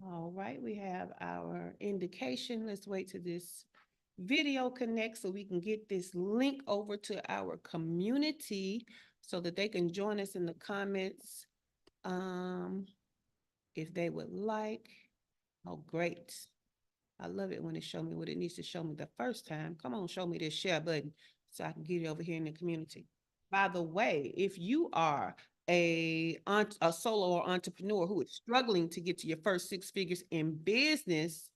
All right, we have our indication. Let's wait till this video connects so we can get this link over to our community so that they can join us in the comments um, if they would like. Oh, great. I love it when it shows me what it needs to show me the first time. Come on, show me this share button so I can get it over here in the community. By the way, if you are a solo or entrepreneur who is struggling to get to your first six figures in business,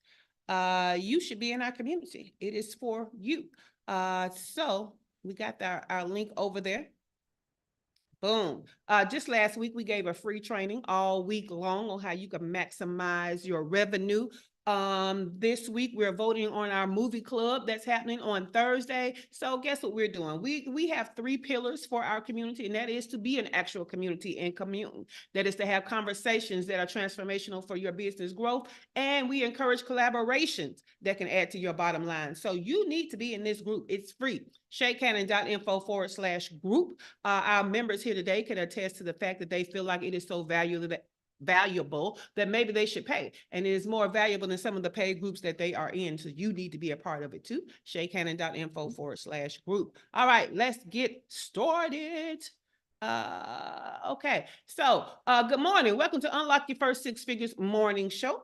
you should be in our community. It is for you. So we got our link over there. Boom. Just last week, we gave a free training all week long on how you can maximize your revenue. This week we're voting on our movie club that's happening on Thursday. So guess what we're doing? We have three pillars for our community, and that is to be an actual community and commune. That is to have conversations that are transformational for your business growth, and we encourage collaborations that can add to your bottom line. So you need to be in this group. It's free. ShayCannon.info/group. Our members here today can attest to the fact that they feel like it is so valuable that maybe they should pay. And it is more valuable than some of the paid groups that they are in. So you need to be a part of it too. ShayCannon.info/group. All right, let's get started. Okay. So good morning. Welcome to Unlock Your First Six Figures morning show.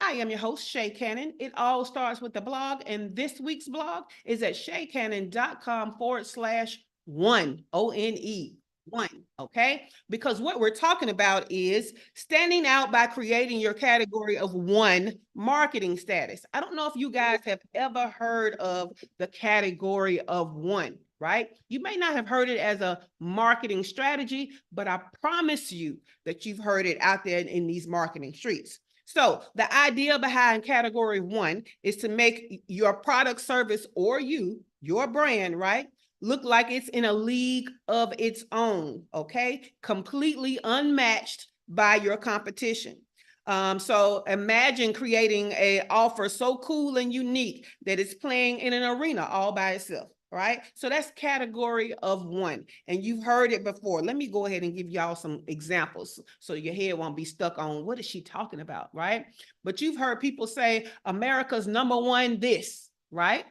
I am your host, Shay Cannon. It all starts with the blog, and this week's blog is at shaycannon.com/one, O-N-E. One, okay? Because what we're talking about is standing out by creating your category of one marketing status. I don't know if you guys have ever heard of the category of one, right? You may not have heard it as a marketing strategy, but I promise you that you've heard it out there in these marketing streets. So the idea behind category one is to make your product, service, or your brand, right, look like it's in a league of its own, okay? Completely unmatched by your competition. So imagine creating an offer so cool and unique that it's playing in an arena all by itself. Right? So that's category of one. And you've heard it before. Let me go ahead and give y'all some examples so your head won't be stuck on what is she talking about, right? But you've heard people say America's number one this, right?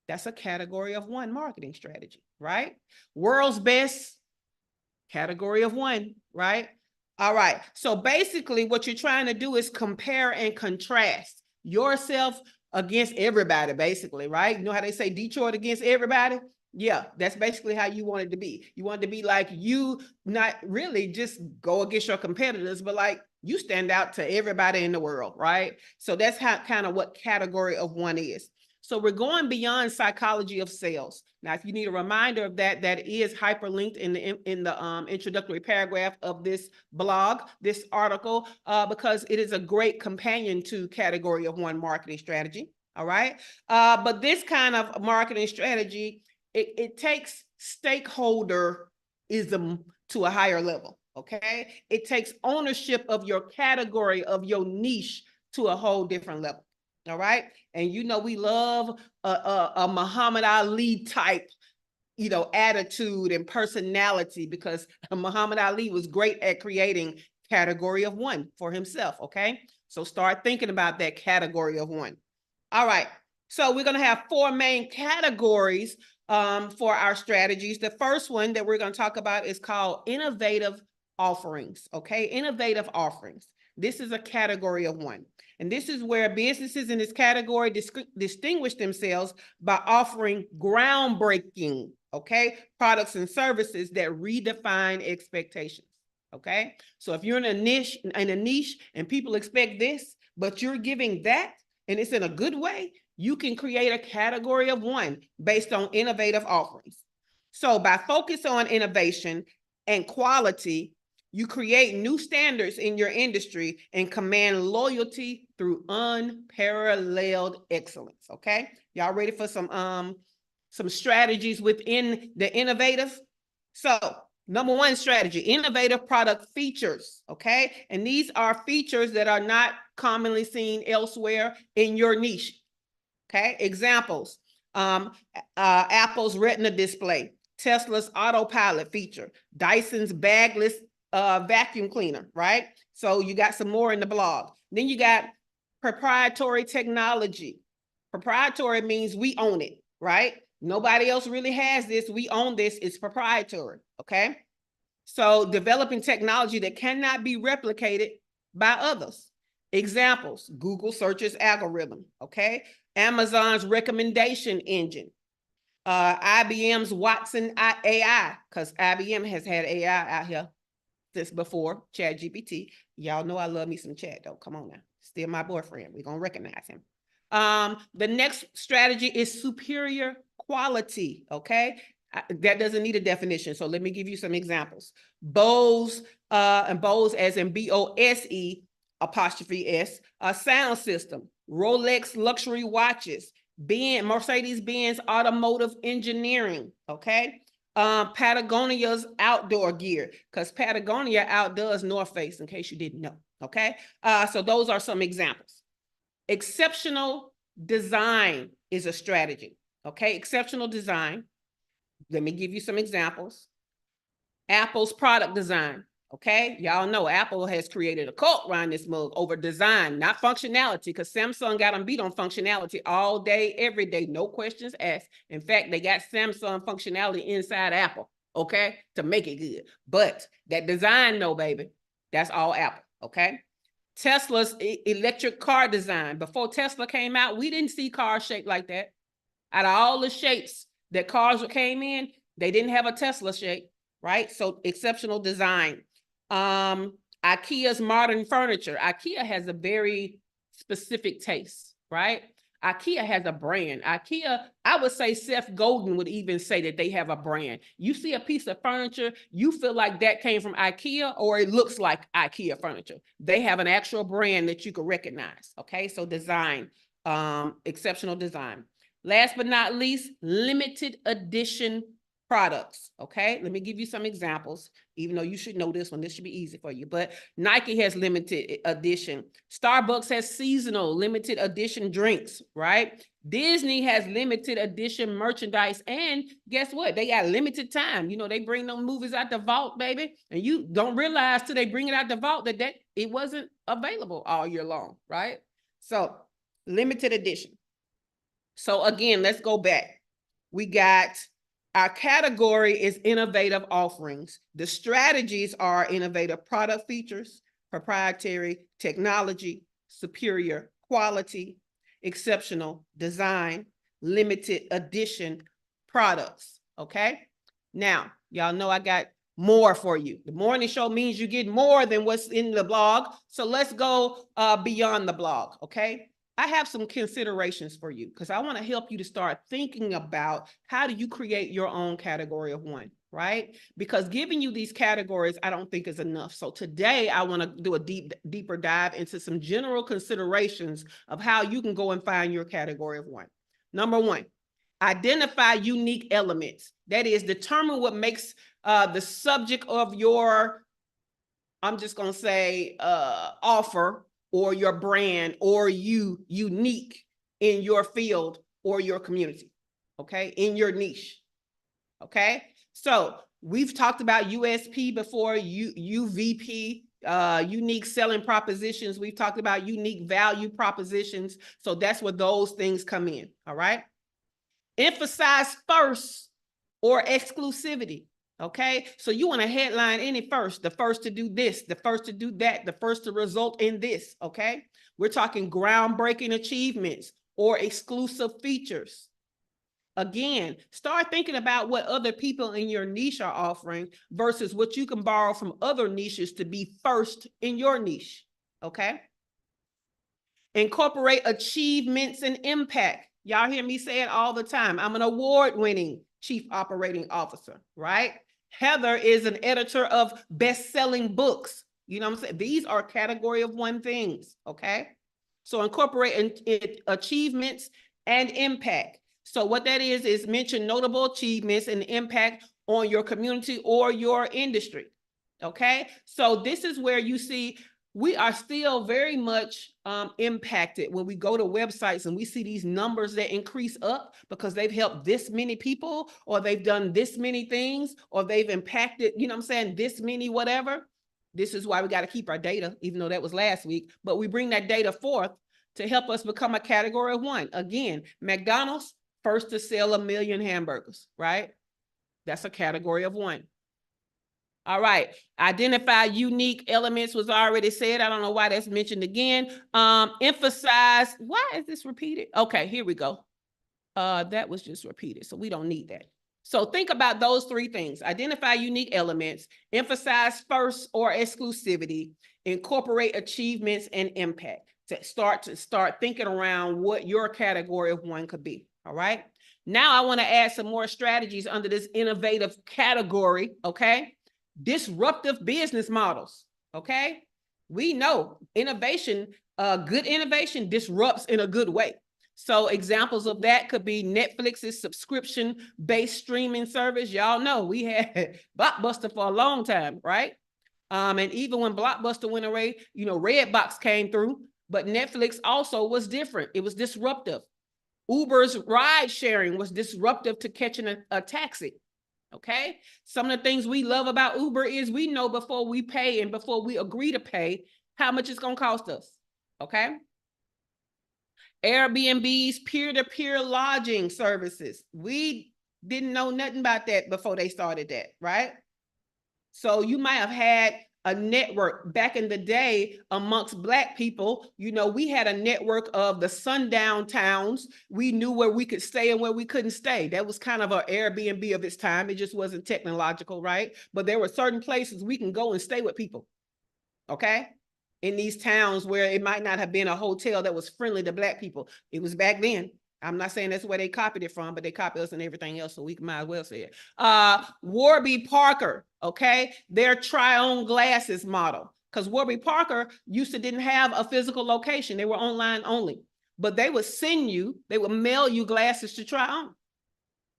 That's a category of one marketing strategy, right? World's best, category of one, right? All right. So basically what you're trying to do is compare and contrast yourself against everybody, basically, right? You know how they say Detroit against everybody? Yeah, that's basically how you want it to be. You want it to be like you not really just go against your competitors, but like you stand out to everybody in the world, right? So that's how kind of what category of one is. So we're going beyond psychology of sales. Now, if you need a reminder of that, that is hyperlinked in the introductory paragraph of this blog, this article, because it is a great companion to category of one marketing strategy. All right. But this kind of marketing strategy, it takes stakeholderism to a higher level. Okay. It takes ownership of your category, of your niche to a whole different level. All right. And you know, we love a Muhammad Ali type, attitude and personality because Muhammad Ali was great at creating category of one for himself. Okay. So start thinking about that category of one. All right. So we're going to have four main categories for our strategies. The first one that we're going to talk about is called innovative offerings. Okay. Innovative offerings. This is a category of one. And this is where businesses in this category distinguish themselves by offering groundbreaking, okay, products and services that redefine expectations. Okay. So if you're in a niche and people expect this, but you're giving that and it's in a good way, you can create a category of one based on innovative offerings. So by focus on innovation and quality, you create new standards in your industry and command loyalty through unparalleled excellence. Okay, y'all ready for some strategies within the innovative? So number one strategy, innovative product features. Okay, and these are features that are not commonly seen elsewhere in your niche. Okay, examples: Apple's Retina display, Tesla's autopilot feature, Dyson's bagless vacuum cleaner, right? So you got some more in the blog. Then you got proprietary technology. Proprietary means we own it, right? Nobody else really has this. We own this. It's proprietary, okay? So developing technology that cannot be replicated by others. Examples, Google searches algorithm, okay? Amazon's recommendation engine. IBM's Watson AI, because IBM has had AI out here since before ChatGPT. Y'all know I love me some chat though. Come on now. Still my boyfriend. We're going to recognize him. The next strategy is superior quality, okay? That doesn't need a definition. So let me give you some examples. Bose, and Bose as in BOSE apostrophe S, a sound system, Rolex luxury watches, Mercedes-Benz automotive engineering, okay? Patagonia's outdoor gear, because Patagonia outdoes North Face, in case you didn't know, okay? So those are some examples. Exceptional design is a strategy, okay? Exceptional design. Let me give you some examples. Apple's product design, okay? Y'all know Apple has created a cult around this mug over design, not functionality, because Samsung got them beat on functionality all day, every day, no questions asked. In fact, they got Samsung functionality inside Apple, okay, to make it good. But that design, no, baby, that's all Apple, okay? Tesla's electric car design. Before Tesla came out, we didn't see cars shaped like that. Out of all the shapes that cars came in, they didn't have a Tesla shape, right? So exceptional design. IKEA's modern furniture. IKEA has a very specific taste, right? IKEA has a brand. IKEA, I would say Seth Godin would even say that they have a brand. You see a piece of furniture, you feel like that came from IKEA or it looks like IKEA furniture. They have an actual brand that you can recognize, okay? So design, exceptional design. Last but not least, limited edition products, okay? Let me give you some examples, even though you should know this one. This should be easy for you, but Nike has limited edition. Starbucks has seasonal limited edition drinks, right? Disney has limited edition merchandise, and guess what? They got limited time. You know, they bring them movies out the vault, baby, and you don't realize till they bring it out the vault that it wasn't available all year long, right? So limited edition. So again, let's go back. We got our category is innovative offerings. The strategies are innovative product features, proprietary technology, superior quality, exceptional design, limited edition products, okay? Now, y'all know I got more for you. The morning show means you get more than what's in the blog. So let's go beyond the blog, okay? I have some considerations for you because I want to help you to start thinking about how do you create your own category of one, right? Because giving you these categories, I don't think is enough. So today I want to do a deeper dive into some general considerations of how you can go and find your category of one. Number one, identify unique elements. That is, determine what makes the subject of your, I'm just going to say, offer or your brand or you unique in your field or your community, okay? In your niche, okay? So we've talked about USP before, UVP, unique selling propositions. We've talked about unique value propositions. So that's where those things come in, all right? Emphasize first or exclusivity. Okay, so you want to headline any first, the first to do this, the first to do that, the first to result in this. Okay, we're talking groundbreaking achievements or exclusive features. Again, start thinking about what other people in your niche are offering versus what you can borrow from other niches to be first in your niche. Okay, incorporate achievements and impact. Y'all hear me say it all the time. I'm an award-winning chief operating officer, right? Heather is an editor of best-selling books. You know what I'm saying? These are category of one things, okay? So incorporate achievements and impact. So what that is mention notable achievements and impact on your community or your industry, okay? So this is where you see we are still very much impacted when we go to websites and we see these numbers that increase up because they've helped this many people or they've done this many things or they've impacted, you know what I'm saying, this many whatever. This is why we got to keep our data, even though that was last week, but we bring that data forth to help us become a category of one. Again, McDonald's, first to sell 1 million hamburgers, right? That's a category of one. All right. Identify unique elements was already said. I don't know why that's mentioned again. Emphasize. Why is this repeated? Okay, here we go. That was just repeated, so we don't need that. So think about those three things. Identify unique elements, emphasize first or exclusivity, incorporate achievements and impact to start thinking around what your category of one could be. All right. Now I want to add some more strategies under this innovative category. Okay. Disruptive business models. Okay. We know innovation, good innovation disrupts in a good way. So examples of that could be Netflix's subscription-based streaming service. Y'all know we had Blockbuster for a long time, right? And even when Blockbuster went away, Redbox came through, but Netflix also was different. It was disruptive. Uber's ride sharing was disruptive to catching a taxi. Okay. Some of the things we love about Uber is we know before we pay and before we agree to pay how much it's going to cost us. Okay. Airbnb's peer-to-peer lodging services. We didn't know nothing about that before they started that, right? So you might have had a network back in the day amongst Black people. We had a network of the sundown towns. We knew where we could stay and where we couldn't stay. That was kind of an Airbnb of its time. It just wasn't technological, right? But there were certain places we can go and stay with people, okay? In these towns where it might not have been a hotel that was friendly to Black people. It was back then. I'm not saying that's where they copied it from, but they copied us and everything else, so we might as well say it. Warby Parker, okay? Their try-on glasses model. Because Warby Parker didn't have a physical location. They were online only. But they would mail you glasses to try on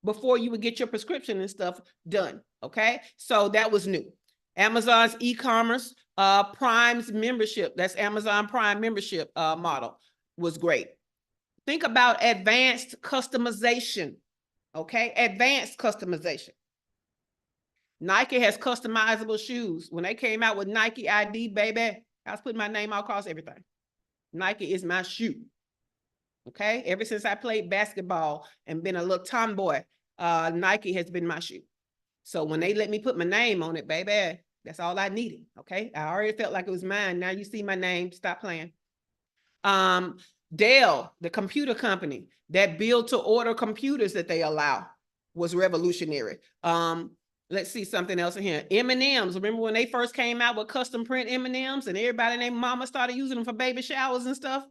before you would get your prescription and stuff done, okay? So that was new. Amazon's e-commerce, Prime's membership, that's Amazon Prime membership model, was great. Think about advanced customization, okay? Advanced customization. Nike has customizable shoes. When they came out with Nike ID, baby, I was putting my name all across everything. Nike is my shoe, okay? Ever since I played basketball and been a little tomboy, Nike has been my shoe. So when they let me put my name on it, baby, that's all I needed, okay? I already felt like it was mine. Now you see my name, stop playing. Dell, the computer company that build to order computers that they allow, was revolutionary. Let's see something else in here. M&Ms, remember when they first came out with custom print M&Ms and everybody and their mama started using them for baby showers and stuff?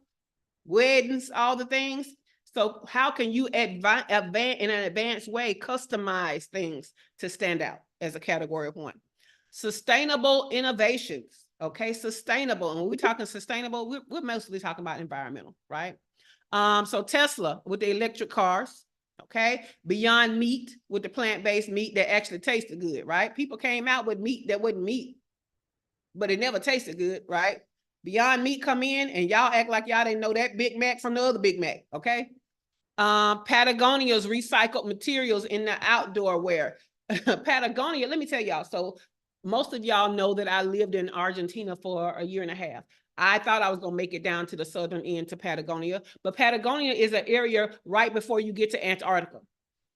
Weddings, all the things. So how can you in an advanced way customize things to stand out as a category of one? Sustainable innovations, okay? Sustainable, and when we're talking sustainable, we're mostly talking about environmental, right? So Tesla with the electric cars, okay? Beyond Meat with the plant-based meat that actually tasted good, right? People came out with meat that wasn't meat, but it never tasted good, right? Beyond Meat come in and y'all act like y'all didn't know that Big Mac from the other Big Mac, okay? Patagonia's recycled materials in the outdoor wear. Patagonia, let me tell y'all, so most of y'all know that I lived in Argentina for 1.5 years. I thought I was going to make it down to the southern end to Patagonia, but Patagonia is an area right before you get to Antarctica.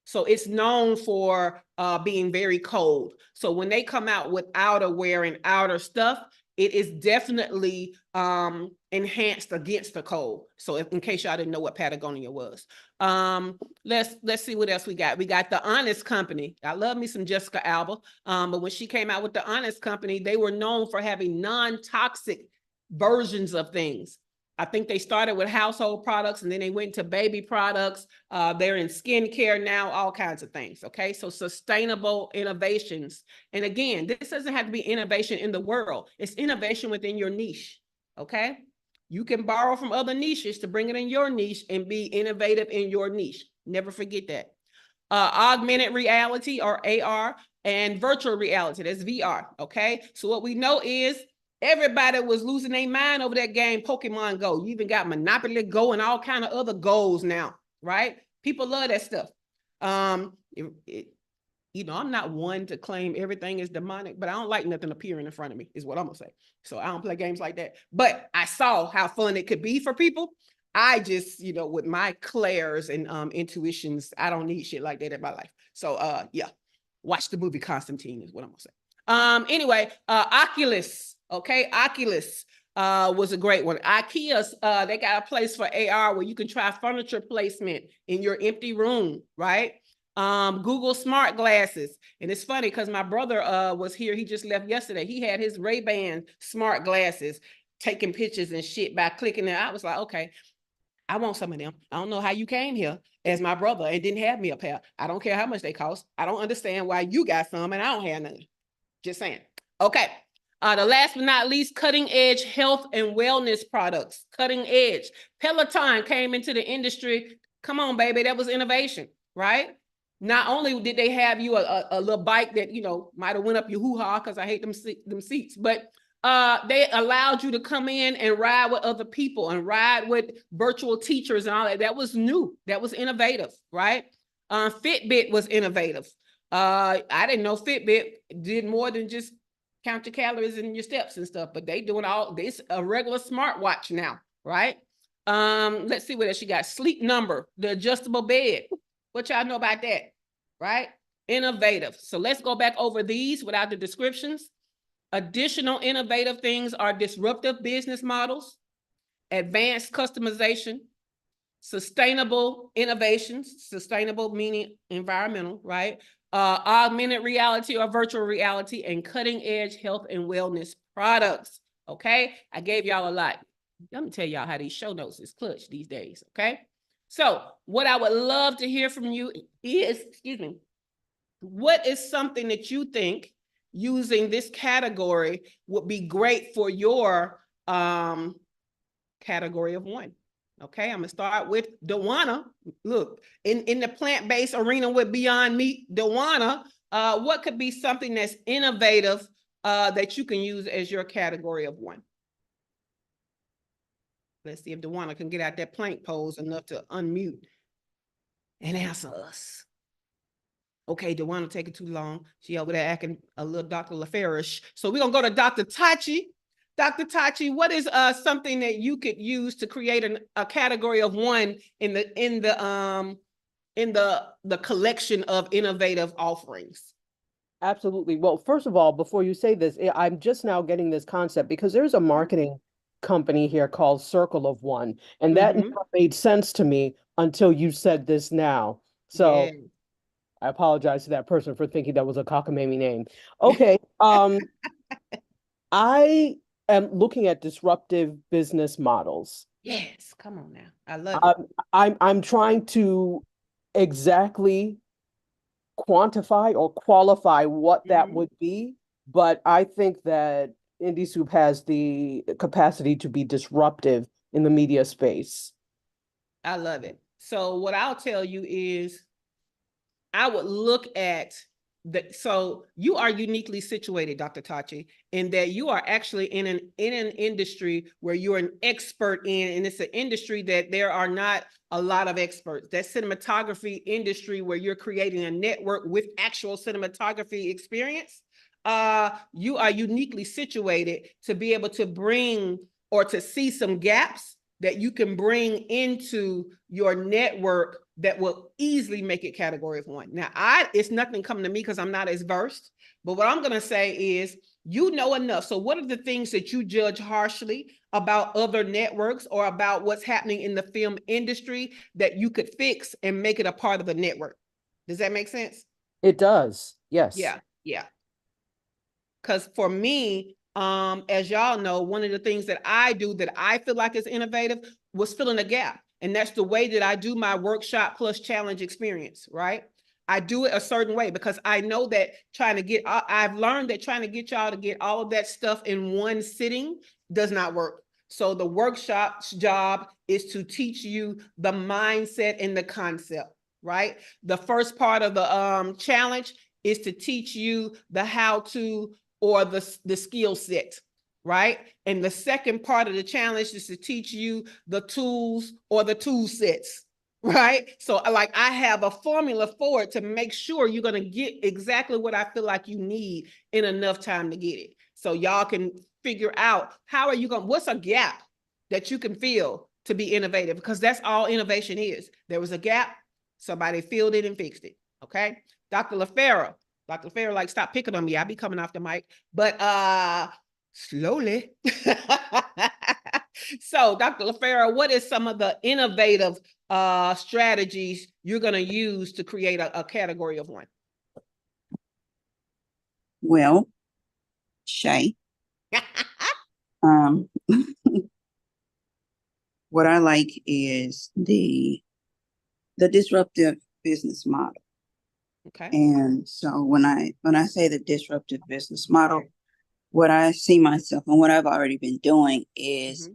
So it's known for being very cold. So when they come out with outerwear and outer stuff, it is definitely enhanced against the cold. So in case y'all didn't know what Patagonia was. Let's see what else we got. We got The Honest Company. I love me some Jessica Alba. But when she came out with The Honest Company, they were known for having non-toxic versions of things. I think they started with household products and then they went to baby products. They're in skincare now, all kinds of things. Okay, so sustainable innovations. And again, this doesn't have to be innovation in the world. It's innovation within your niche. Okay, you can borrow from other niches to bring it in your niche and be innovative in your niche. Never forget that. Augmented reality or AR and virtual reality, that's VR. Okay, so what we know is everybody was losing their mind over that game, Pokemon Go. You even got Monopoly Go and all kind of other goals now, right? People love that stuff. I'm not one to claim everything is demonic, but I don't like nothing appearing in front of me, is what I'm gonna say. So I don't play games like that. But I saw how fun it could be for people. I just, with my clairs and intuitions, I don't need shit like that in my life. So yeah, watch the movie Constantine is what I'm gonna say. Anyway, Oculus, okay, Oculus was a great one. IKEA's they got a place for AR where you can try furniture placement in your empty room, right? Google smart glasses. And it's funny because my brother was here. He just left yesterday. He had his Ray-Ban smart glasses taking pictures and shit by clicking it. I was like, okay, I want some of them. I don't know how you came here as my brother and didn't have me a pair. I don't care how much they cost. I don't understand why you got some and I don't have none. Just saying. Okay. The last but not least, cutting edge health and wellness products. Cutting edge. Peloton came into the industry. Come on, baby. That was innovation, right? Not only did they have you a little bike that, might have went up your hoo-ha because I hate them seats, but they allowed you to come in and ride with other people and ride with virtual teachers and all that. That was new. That was innovative, right? Fitbit was innovative. I didn't know Fitbit did more than just count your calories and your steps and stuff, but they doing all this, a regular smartwatch now, right? Let's see what else you got. Sleep Number, the adjustable bed. What y'all know about that, right? Innovative. So let's go back over these without the descriptions. Additional innovative things are disruptive business models, advanced customization, sustainable innovations, sustainable meaning environmental, right? Augmented reality or virtual reality, and cutting edge health and wellness products. Okay, I gave y'all a lot. Let me tell y'all how these show notes is clutch these days. Okay, so what I would love to hear from you is, what is something that you think using this category would be great for your category of one? Okay, I'm gonna start with Dewana. Look, in the plant-based arena with Beyond Meat, Dewana, what could be something that's innovative that you can use as your category of one? Let's see if Dewana can get out that plank pose enough to unmute and answer us. Okay, Dewana taking too long. She over there acting a little Dr. LaFarish. So we're gonna go to Dr. Tachi. Dr. Tachi, what is something that you could use to create a category of one in the collection of innovative offerings? Absolutely. Well, first of all, before you say this, I'm just now getting this concept because there's a marketing company here called Circle of One, and that never made sense to me until you said this now. So Yeah. I apologize to that person for thinking that was a cockamamie name. Okay. I am looking at disruptive business models. Yes, come on now. I love it. I'm trying to exactly quantify or qualify what that would be, but I think that Indie Soup has the capacity to be disruptive in the media space. I love it. So what I'll tell you is I would look at so you are uniquely situated, Dr. Tachi, in that you are actually in an industry where you're an expert in, and it's an industry that there are not a lot of experts. That cinematography industry where you're creating a network with actual cinematography experience. You are uniquely situated to be able to bring or to see some gaps that you can bring into your network that will easily make it category of one. Now, it's nothing coming to me because I'm not as versed, but what I'm going to say is, you know enough. So what are the things that you judge harshly about other networks or about what's happening in the film industry that you could fix and make it a part of the network? Does that make sense? It does. Yes. Yeah. Yeah. Because for me, as y'all know, one of the things that I do that I feel like is innovative was filling a gap. And that's the way that I do my workshop plus challenge experience, right? I do it a certain way because I know that I've learned that trying to get y'all to get all of that stuff in one sitting does not work. So the workshop's job is to teach you the mindset and the concept, right? The first part of the challenge is to teach you the how to or the skill set, right? And the second part of the challenge is to teach you the tools or the tool sets, right? So like I have a formula for it to make sure you're going to get exactly what I feel like you need in enough time to get it. So y'all can figure out what's a gap that you can fill to be innovative, because that's all innovation is. There was a gap, somebody filled it and fixed it. Okay. Dr. LaFera, like, stop picking on me. I be coming off the mic, but slowly. So, Dr. LaFera, what is some of the innovative strategies you're going to use to create a category of one? Well, Shay, um, what I like is the disruptive business model. Okay. And so when I say the disruptive business model, what I see myself and what I've already been doing is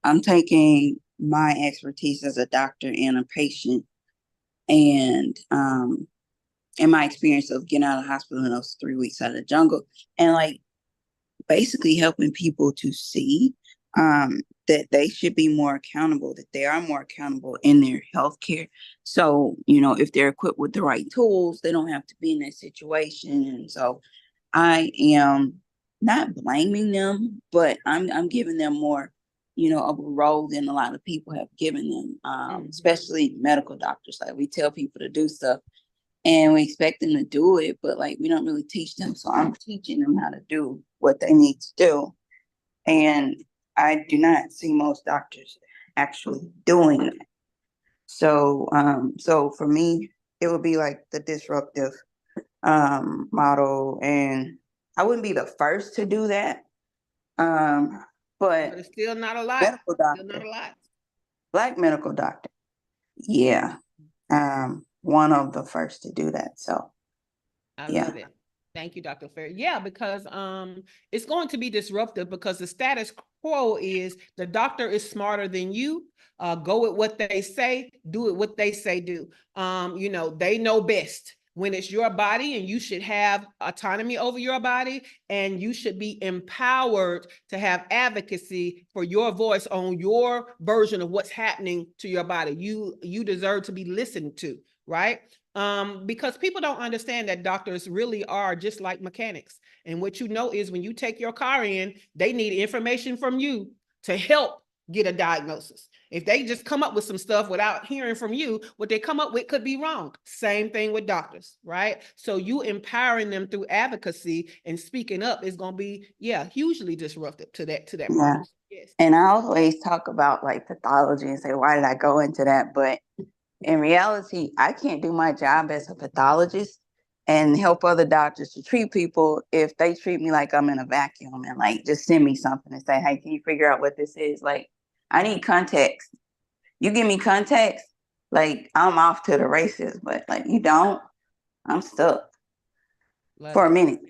I'm taking my expertise as a doctor and a patient, and my experience of getting out of the hospital in those 3 weeks out of the jungle, and like basically helping people to see that they should be more accountable, that they are more accountable in their healthcare. So, if they're equipped with the right tools, they don't have to be in that situation. And so I am not blaming them, but I'm giving them more, of a role than a lot of people have given them, especially medical doctors. Like, we tell people to do stuff and we expect them to do it, but like, we don't really teach them. So I'm teaching them how to do what they need to do. And I do not see most doctors actually doing that. So, so for me, it would be like the disruptive model, and I wouldn't be the first to do that. But it's still not a lot. Medical doctor, still not a lot. Black medical doctor, yeah, one of the first to do that. So I love it. Thank you, Dr. Fair. Yeah, because it's going to be disruptive, because the status quo is the doctor is smarter than you. Go with what they say, do it what they say do. They know best when it's your body, and you should have autonomy over your body, and you should be empowered to have advocacy for your voice on your version of what's happening to your body. You deserve to be listened to, right? Because people don't understand that doctors really are just like mechanics. And what is when you take your car in, they need information from you to help get a diagnosis. If they just come up with some stuff without hearing from you, what they come up with could be wrong. Same thing with doctors, right? So you empowering them through advocacy and speaking up is going to be, hugely disruptive to that model. Yes. And I always talk about like pathology and say, why did I go into that? But in reality, I can't do my job as a pathologist and help other doctors to treat people if they treat me like I'm in a vacuum and like just send me something and say, hey, can you figure out what this is? Like, I need context. You give me context, like I'm off to the races, but like you don't, I'm stuck for a minute.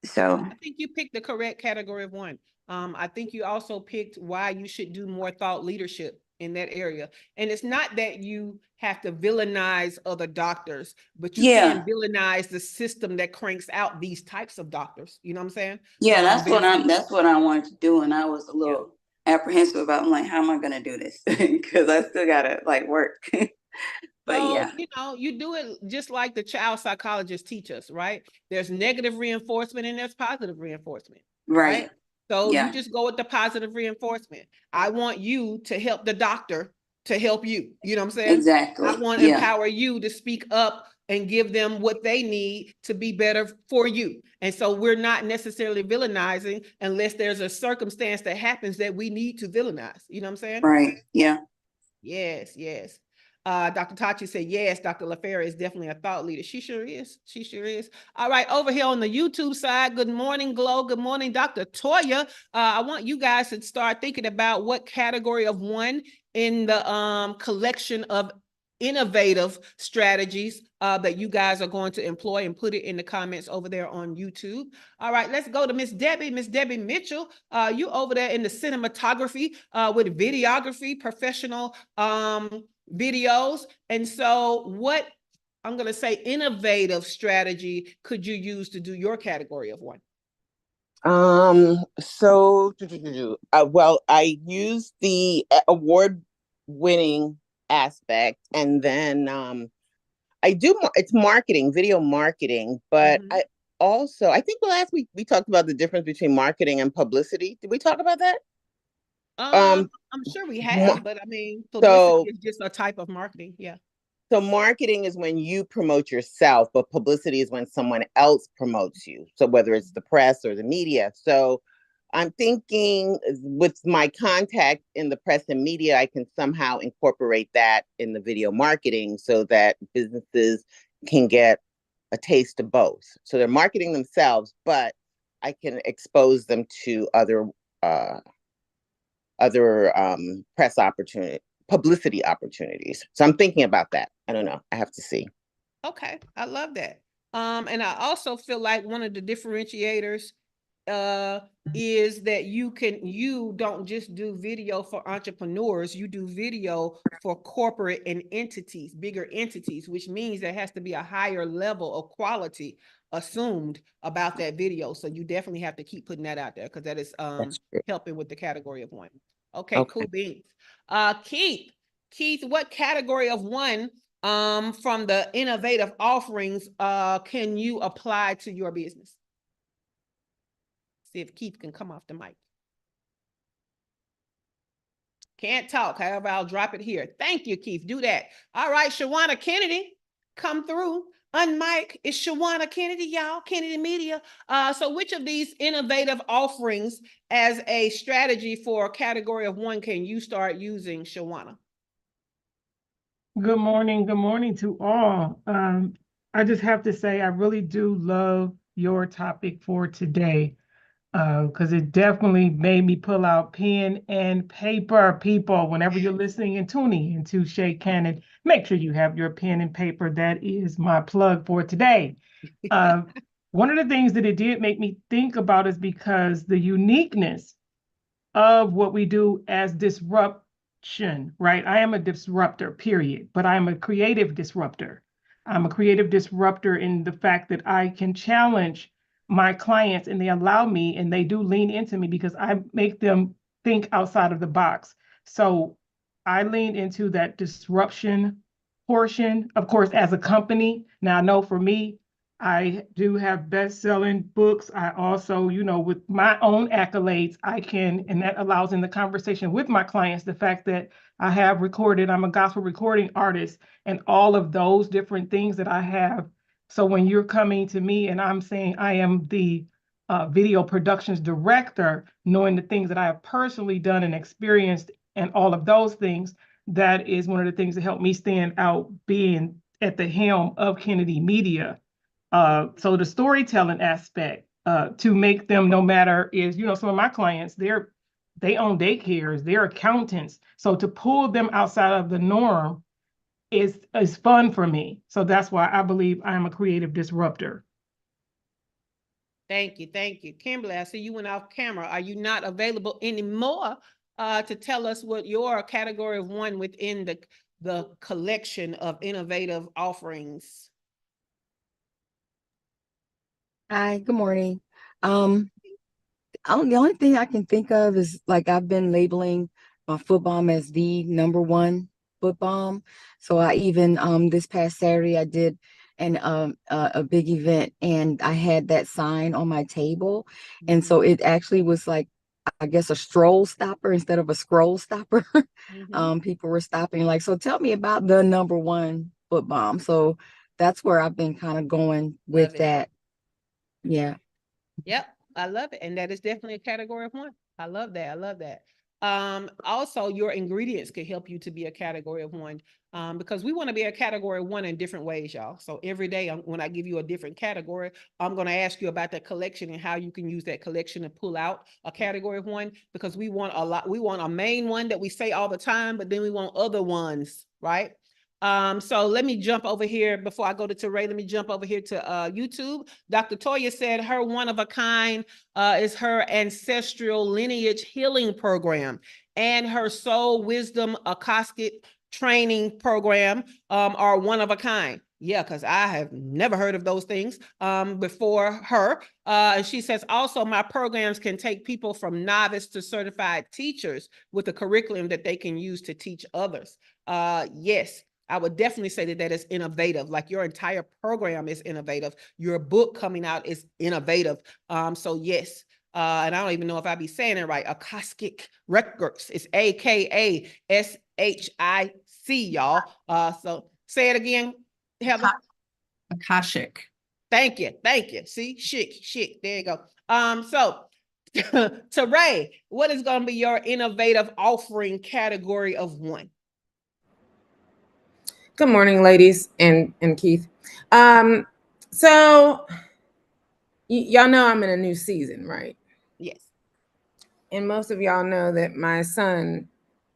So I think you picked the correct category of one. I think you also picked why you should do more thought leadership in that area. And it's not that you have to villainize other doctors, but you can villainize the system that cranks out these types of doctors. You know what I'm saying? Yeah, that's what I wanted to do. And I was a little apprehensive about, I'm like, how am I going to do this? Because I still got to like work. But you do it just like the child psychologists teach us, right? There's negative reinforcement and there's positive reinforcement. Right. So you just go with the positive reinforcement. I want you to help the doctor to help you. You know what I'm saying? Exactly. I want to empower you to speak up and give them what they need to be better for you. And so we're not necessarily villainizing unless there's a circumstance that happens that we need to villainize. You know what I'm saying? Right. Yeah. Yes. Dr. Tachi said, yes, Dr. LaFera is definitely a thought leader. She sure is. All right, over here on the YouTube side, good morning, Glow. Good morning, Dr. Toya. I want you guys to start thinking about what category of one in the collection of innovative strategies that you guys are going to employ, and put it in the comments over there on YouTube. All right, let's go to Miss Debbie Mitchell. You over there in the cinematography with videography, professional videos. And so what I'm going to say innovative strategy could you use to do your category of one? Well, I use the award-winning aspect, and then I do it's marketing, video marketing, but I think last week we talked about the difference between marketing and publicity. Did we talk about that? I'm sure we Mar- have, but I mean, publicity so is just a type of marketing. Yeah. so marketing is when you promote yourself, but publicity is when someone else promotes you. So whether it's the press or the media. So I'm thinking with my contact in the press and media, I can somehow incorporate that in the video marketing so that businesses can get a taste of both. So they're marketing themselves, but I can expose them to uh, other press opportunity, publicity opportunities. So I'm thinking about that. I don't know. I have to see. Okay, I love that. And I also feel like one of the differentiators is that you don't just do video for entrepreneurs, you do video for corporate and entities, bigger entities, which means there has to be a higher level of quality assumed about that video. So you definitely have to keep putting that out there because that is That's true. helping with the category of one. Okay, Okay. cool beans. Keith, what category of one from the innovative offerings can you apply to your business? See if Keith can come off the mic. Can't talk, however, I'll drop it here. Thank you, Keith. Do that. All right, Shawana Kennedy, come through. Unmic, it's Shawana Kennedy, y'all, Kennedy Media. So which of these innovative offerings as a strategy for a category of one can you start using, Shawana? Good morning to all. I just have to say, I really do love your topic for today, because it definitely made me pull out pen and paper. People, whenever you're listening and tuning into Shay Cannon, make sure you have your pen and paper. That is my plug for today. One of the things that it did make me think about is because the uniqueness of what we do as disruption, right? I am a disruptor, period, but I'm a creative disruptor. I'm a creative disruptor in the fact that I can challenge my clients and they allow me and they do lean into me because I make them think outside of the box. So I lean into that disruption portion, of course, as a company. Now, I know for me, I do have best-selling books. I also, with my own accolades, I can, and that allows in the conversation with my clients, the fact that I have recorded, I'm a gospel recording artist, and all of those different things that I have. So when you're coming to me and I'm saying I am the video productions director, knowing the things that I have personally done and experienced and all of those things, that is one of the things that helped me stand out being at the helm of Kennedy Media. So the storytelling aspect to make them no matter is, some of my clients, they own daycares, they're accountants. So to pull them outside of the norm is fun for me. So that's why I believe I am a creative disruptor. Thank you. Thank you. Kimberly, I see you went off camera. Are you not available anymore to tell us what your category of one within the collection of innovative offerings? Hi, good morning. The only thing I can think of is like I've been labeling my foot balm as the number one foot balm. So I even this past Saturday I did a big event and I had that sign on my table. And so it actually was like, I guess, a stroll stopper instead of a scroll stopper. People were stopping like, so tell me about the number one foot balm. So that's where I've been kind of going with that. Yeah. Yep, I love it. And that is definitely a category of one. I love that. I love that. Also, your ingredients could help you to be a category of one because we want to be a category of one in different ways, y'all. So every day when I give you a different category, I'm going to ask you about that collection and how you can use that collection to pull out a category of one because we want a main one that we say all the time, but then we want other ones, right? So let me jump over here before I go to Teray. Let me jump over here to YouTube. Dr. Toya said her one of a kind is her ancestral lineage healing program and her soul wisdom Akashic training program are one of a kind. Yeah, because I have never heard of those things before her. And she says, also, my programs can take people from novice to certified teachers with a curriculum that they can use to teach others. Yes. I would definitely say that is innovative. Like your entire program is innovative. Your book coming out is innovative. So yes, and I don't even know if I be saying it right, Akashic Records. It's AKASHIC, y'all. So say it again, Heather. Akashic. Thank you. Thank you. See, chic. There you go. So to Ray, what is going to be your innovative offering category of one? Good morning, ladies and Keith. So y'all know I'm in a new season, right? Yes. And most of y'all know that my son,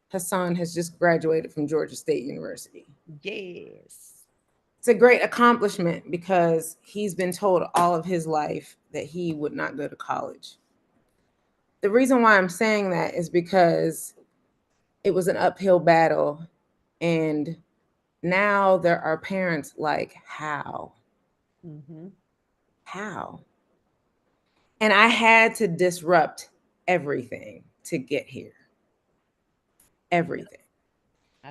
Hassan, has just graduated from Georgia State University. Yes. It's a great accomplishment because he's been told all of his life that he would not go to college. The reason why I'm saying that is because it was an uphill battle, and now there are parents like, how? How? And I had to disrupt everything to get here. Everything.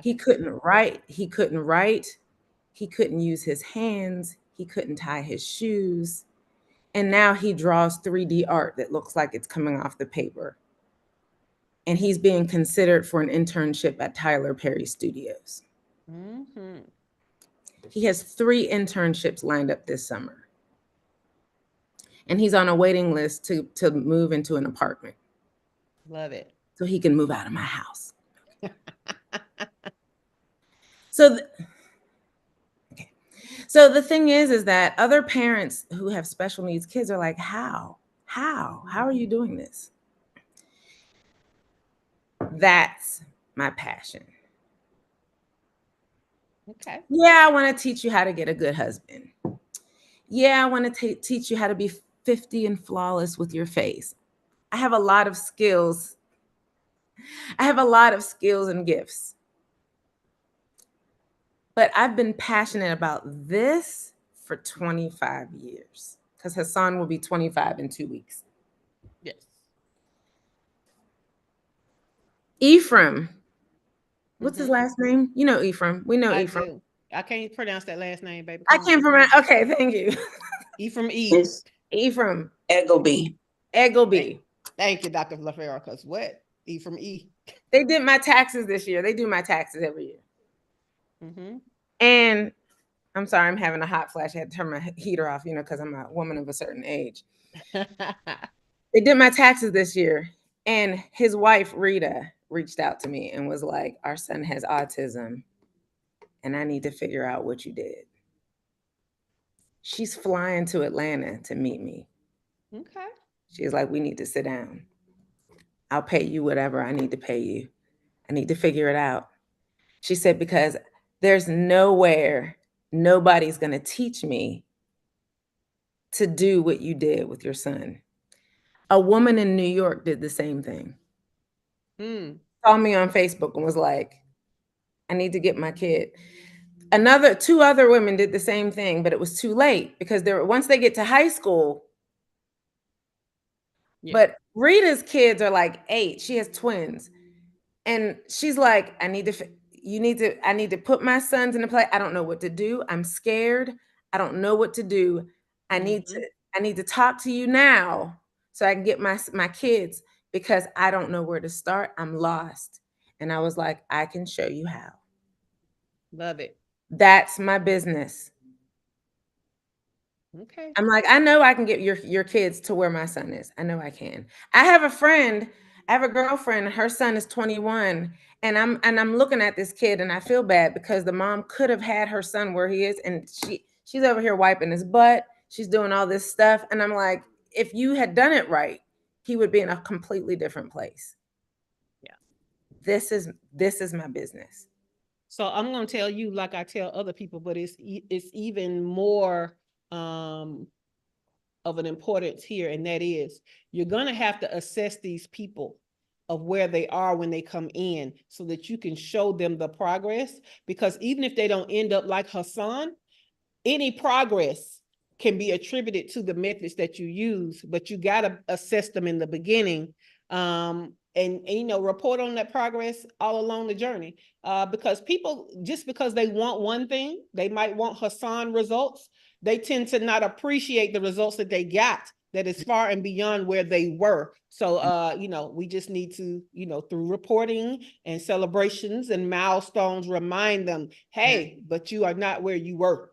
He couldn't write. He couldn't use his hands. He couldn't tie his shoes. And now he draws 3D art that looks like it's coming off the paper. And he's being considered for an internship at Tyler Perry Studios. He has 3 internships lined up this summer. And he's on a waiting list to move into an apartment. Love it. So he can move out of my house. So the thing is that other parents who have special needs kids are like, how are you doing this? That's my passion. Okay. Yeah, I want to teach you how to get a good husband. Yeah, I want to teach you how to be 50 and flawless with your face. I have a lot of skills. I have a lot of skills and gifts. But I've been passionate about this for 25 years because Hassan will be 25 in 2 weeks. Yes. Ephraim. What's his last name? You know Ephraim. We know I Ephraim. do. I can't pronounce that last name, baby. I can't pronounce. Okay, thank you. Ephraim E. It's Ephraim. Eggleby. Eggleby. Thank you, Dr. LaFera, because what? Ephraim E. They did my taxes this year. They do my taxes every year. And I'm sorry, I'm having a hot flash. I had to turn my heater off, because I'm a woman of a certain age. They did my taxes this year. And his wife, Rita, reached out to me and was like, our son has autism, and I need to figure out what you did. She's flying to Atlanta to meet me. Okay. She's like, we need to sit down. I'll pay you whatever I need to pay you. I need to figure it out. She said, because there's nowhere nobody's going to teach me to do what you did with your son. A woman in New York did the same thing. Called me on Facebook and was like, I need to get my kid. 2 other women did the same thing, but it was too late because once they get to high school. Yeah. But Rita's kids are like 8. She has twins. And she's like, I need to put my sons in a place. I don't know what to do. I'm scared. I don't know what to do. I need to talk to you now so I can get my kids, because I don't know where to start. I'm lost. And I was like, I can show you how. Love it. That's my business. Okay. I'm like, I know I can get your kids to where my son is. I know I can. I have a girlfriend, her son is 21, and I'm looking at this kid and I feel bad because the mom could have had her son where he is, and she's over here wiping his butt. She's doing all this stuff. And I'm like, if you had done it right, he would be in a completely different place. Yeah. This is my business. So I'm going to tell you, like I tell other people, but it's even more of an importance here. And that is, you're going to have to assess these people of where they are when they come in so that you can show them the progress, because even if they don't end up like Hassan, any progress can be attributed to the methods that you use, but you got to assess them in the beginning. And report on that progress all along the journey, because people, just because they want one thing, they might want Hassan results, they tend to not appreciate the results that they got that is far and beyond where they were. So, you know, we just need to, you know, through reporting and celebrations and milestones, remind them, hey, but you are not where you were.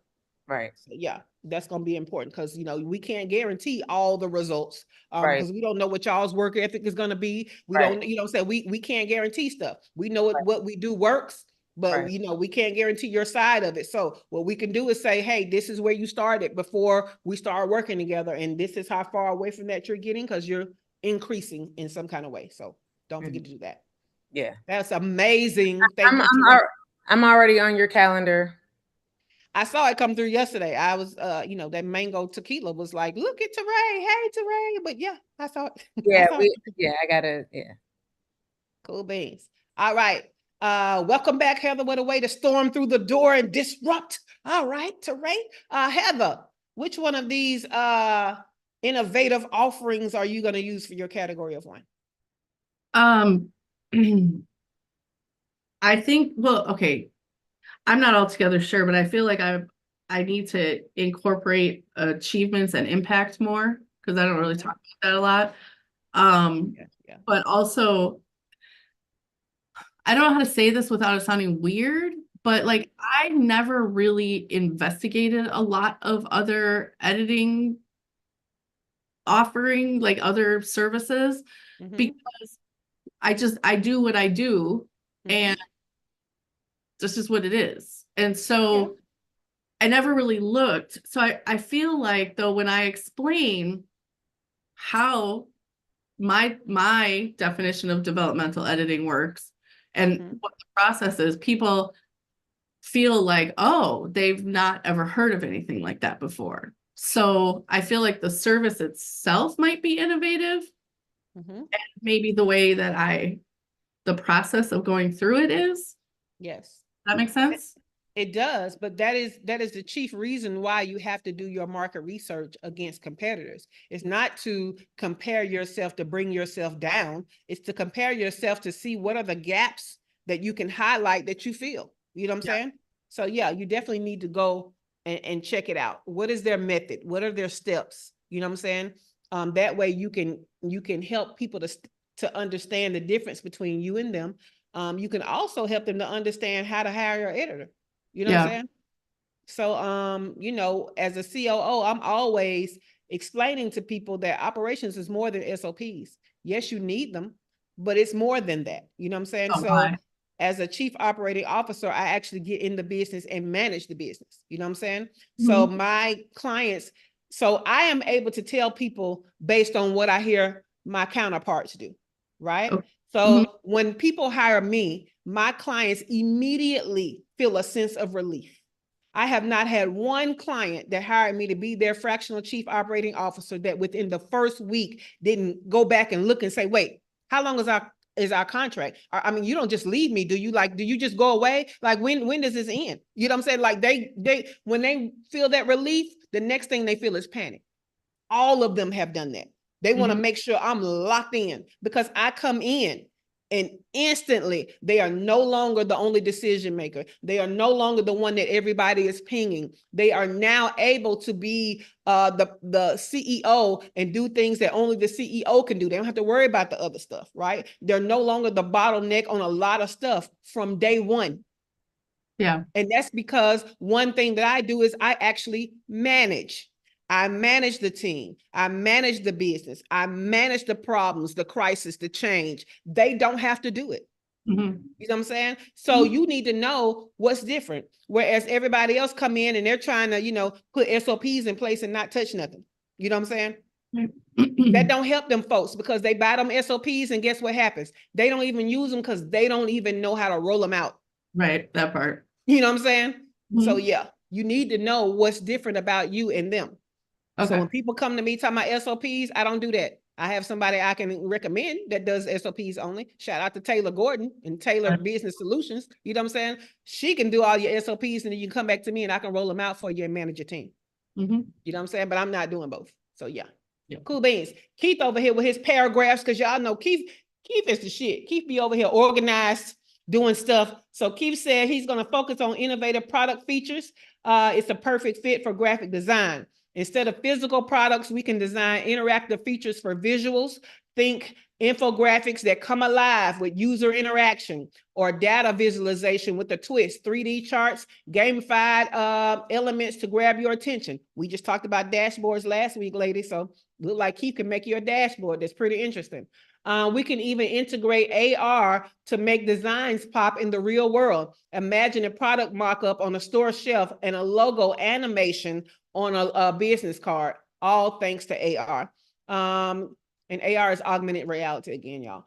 Right. So, yeah, that's going to be important because, you know, we can't guarantee all the results Right. because we don't know what y'all's work ethic is going to be. We Right. don't, you know, say we can't guarantee stuff. We know what we do works, but Right. you know, we can't guarantee your side of it. So what we can do is say, hey, this is where you started before we start working together. And this is how far away from that you're getting because you're increasing in some kind of way. So don't forget to do that. Yeah. That's amazing. Thank you. I'm already on your calendar. I saw it come through yesterday. I was, you know, that mango tequila was like, look at Teray. Hey, Teray. But yeah, I saw it. Yeah, it. I gotta, yeah. Cool beans. All right. Welcome back, Heather. What a way to storm through the door and disrupt. All right, Teray. Heather, which one of these innovative offerings are you going to use for your category of wine? I think, well, okay, I'm not altogether sure, but I feel like I need to incorporate achievements and impact more because I don't really talk about that a lot. But also, I don't know how to say this without it sounding weird, but like I never really investigated a lot of other editing offering, like other services, because I do what I do, and this is what it is. And so I never really looked. So I feel like though when I explain how my definition of developmental editing works and what the process is, people feel like, oh, they've not ever heard of anything like that before. So I feel like the service itself might be innovative. And maybe the way that the process of going through it is. Yes. That makes sense? It does, but that is the chief reason why you have to do your market research against competitors. It's not to compare yourself to bring yourself down. It's to compare yourself to see what are the gaps that you can highlight that you feel. You know what I'm saying? So yeah, you definitely need to go and check it out. What is their method? What are their steps? You know what I'm saying? That way you can help people to understand the difference between you and them. You can also help them to understand how to hire an editor. You know what I'm saying? So, you know, as a COO, I'm always explaining to people that operations is more than SOPs. Yes, you need them, but it's more than that. You know what I'm saying? So as a chief operating officer, I actually get in the business and manage the business. You know what I'm saying? So my clients, so I am able to tell people based on what I hear my counterparts do, right? So when people hire me, my clients immediately feel a sense of relief. I have not had one client that hired me to be their fractional chief operating officer that within the first week didn't go back and look and say, wait, how long is our contract? I mean, you don't just leave me. Do you just go away? Like when does this end? You know what I'm saying? Like they when they feel that relief, the next thing they feel is panic. All of them have done that. They want to make sure I'm locked in because I come in and instantly they are no longer the only decision maker. They are no longer the one that everybody is pinging. They are now able to be the CEO and do things that only the CEO can do. They don't have to worry about the other stuff, right? They're no longer the bottleneck on a lot of stuff from day one. Yeah. And that's because one thing that I do is I actually manage. I manage the team. I manage the business. I manage the problems, the crisis, the change. They don't have to do it. You know what I'm saying? So you need to know what's different. Whereas everybody else come in and they're trying to, you know, put SOPs in place and not touch nothing. You know what I'm saying? That don't help them folks because they buy them SOPs and guess what happens? They don't even use them because they don't even know how to roll them out. Right, that part. You know what I'm saying? So yeah, you need to know what's different about you and them. Okay. So when people come to me talking about SOPs, I don't do that. I have somebody I can recommend that does SOPs only. Shout out to Taylor Gordon and Taylor Business Solutions. You know what I'm saying? She can do all your SOPs and then you can come back to me and I can roll them out for you and manage your team. You know what I'm saying? But I'm not doing both. So yeah. Cool beans. Keith over here with his paragraphs because y'all know Keith is the shit. Keith be over here organized, doing stuff. So Keith said he's going to focus on innovative product features. It's a perfect fit for graphic design. Instead of physical products, we can design interactive features for visuals. Think infographics that come alive with user interaction, or data visualization with a twist, 3D charts, gamified elements to grab your attention. We just talked about dashboards last week, ladies, so look like Keith can make you a dashboard. That's pretty interesting. We can even integrate AR to make designs pop in the real world. Imagine a product mock-up on a store shelf and a logo animation on a business card, all thanks to AR. And AR is augmented reality again, y'all.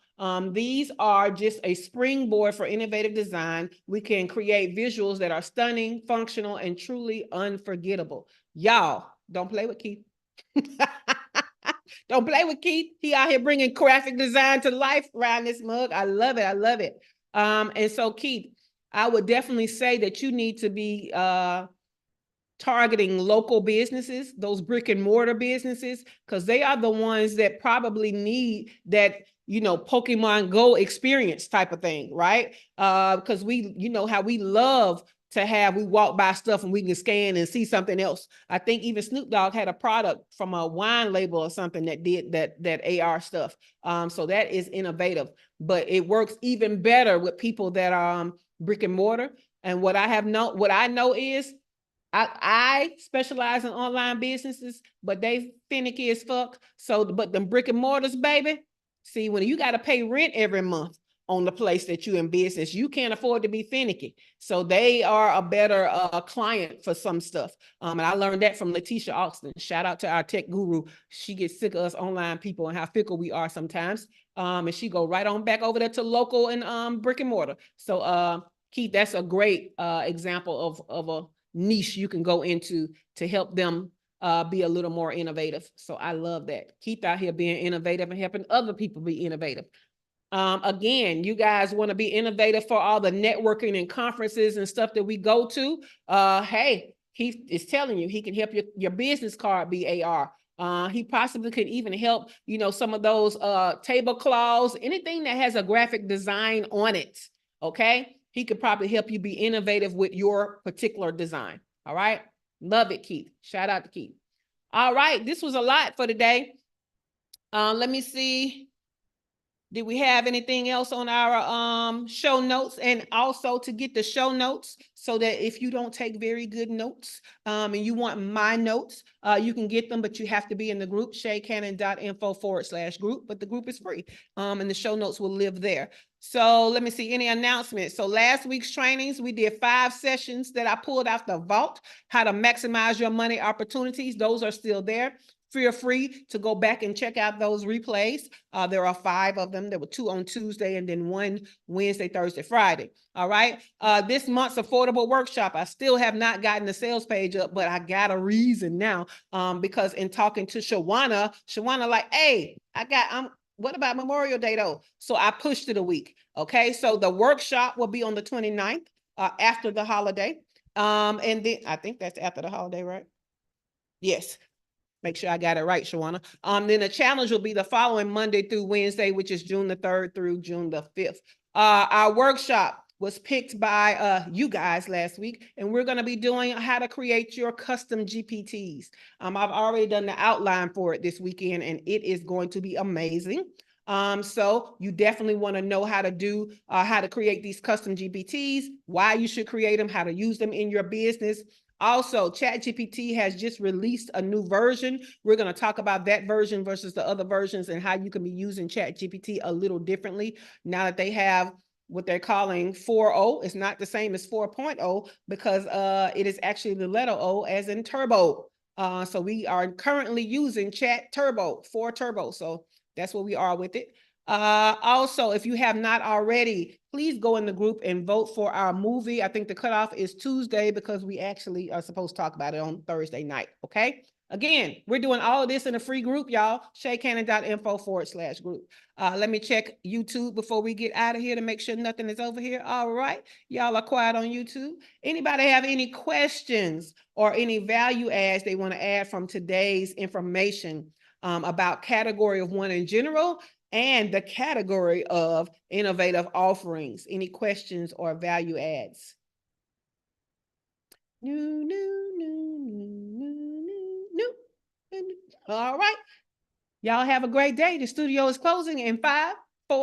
These are just a springboard for innovative design. We can create visuals that are stunning, functional, and truly unforgettable. Y'all, don't play with Keith. Don't play with Keith. He out here bringing graphic design to life around this mug. I love it. I love it. And so, Keith, I would definitely say that you need to be targeting local businesses, those brick and mortar businesses, because they are the ones that probably need that, you know, Pokemon Go experience type of thing, right? Because we, you know, how we love to have, we walk by stuff and we can scan and see something else. I think even Snoop Dogg had a product from a wine label or something that did that AR stuff. So that is innovative, but it works even better with people that are brick and mortar. And what I know is I specialize in online businesses, but they finicky as fuck. So, but them brick and mortars, baby, see, when you got to pay rent every month on the place that you in business, you can't afford to be finicky. So they are a better client for some stuff. And I learned that from Letitia Austin. Shout out to our tech guru. She gets sick of us online people and how fickle we are sometimes. And she go right on back over there to local and brick and mortar. So Keith, that's a great example of a niche you can go into to help them be a little more innovative. So I love that. Keith out here being innovative and helping other people be innovative. Again, you guys want to be innovative for all the networking and conferences and stuff that we go to. Hey, Keith is telling you he can help your business card be AR. He possibly could even help, you know, some of those tablecloths, anything that has a graphic design on it. Okay. He could probably help you be innovative with your particular design. All right. Love it, Keith. Shout out to Keith. All right. This was a lot for today. Let me see. Did we have anything else on our show notes? And also to get the show notes so that if you don't take very good notes and you want my notes, you can get them, but you have to be in the group, shaycannon.info/group, but the group is free and the show notes will live there. So let me see any announcements. So last week's trainings, we did 5 sessions that I pulled out the vault, how to maximize your money opportunities. Those are still there. Feel free to go back and check out those replays. There are 5 of them. There were 2 on Tuesday and then 1 Wednesday, Thursday, Friday. All right. This month's affordable workshop, I still have not gotten the sales page up, but I got a reason now because in talking to Shawana like, hey, what about Memorial Day though? So I pushed it a week. Okay. So the workshop will be on the 29th after the holiday. And then I think that's after the holiday, right? Yes. Make sure I got it right, Shawana. Then the challenge will be the following Monday through Wednesday, which is June the 3rd through June the 5th. Our workshop was picked by you guys last week, and we're going to be doing how to create your custom GPTs. I've already done the outline for it this weekend, and it is going to be amazing. So you definitely want to know how to create these custom GPTs, why you should create them, how to use them in your business. Also, ChatGPT has just released a new version. We're going to talk about that version versus the other versions and how you can be using ChatGPT a little differently now that they have what they're calling 4.0. It's not the same as 4.0 because it is actually the letter O as in turbo. So we are currently using Chat Turbo, 4 Turbo. So that's where we are with it. Also, if you have not already, please go in the group and vote for our movie. I think the cutoff is Tuesday because we actually are supposed to talk about it on Thursday night. Okay. Again, we're doing all of this in a free group, y'all. shaycannon.info/group. Let me check YouTube before we get out of here to make sure nothing is over here. All right. Y'all are quiet on YouTube. Anybody have any questions or any value adds they want to add from today's information about category of 1 in general and the category of innovative offerings? Any questions or value adds? No. All right. Y'all have a great day. The studio is closing in 5,